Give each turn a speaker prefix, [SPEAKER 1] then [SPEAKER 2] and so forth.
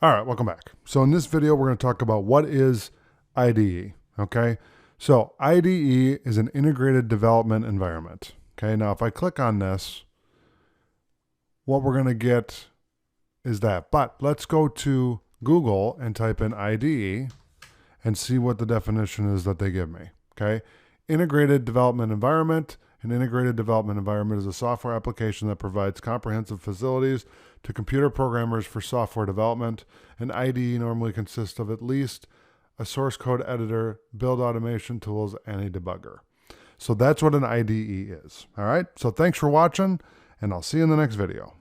[SPEAKER 1] All right, welcome back. So in this video, we're going to talk about what is IDE, okay? So IDE is an integrated development environment, okay? Now, if I click on this, what we're going to get is that. But let's go to Google and type in IDE and see what the definition is that they give me, okay? Integrated development environment. An integrated development environment is a software application that provides comprehensive facilities to computer programmers for software development. An IDE normally consists of at least a source code editor, build automation tools, and a debugger. So that's what an IDE is. All right. So thanks for watching, and I'll see you in the next video.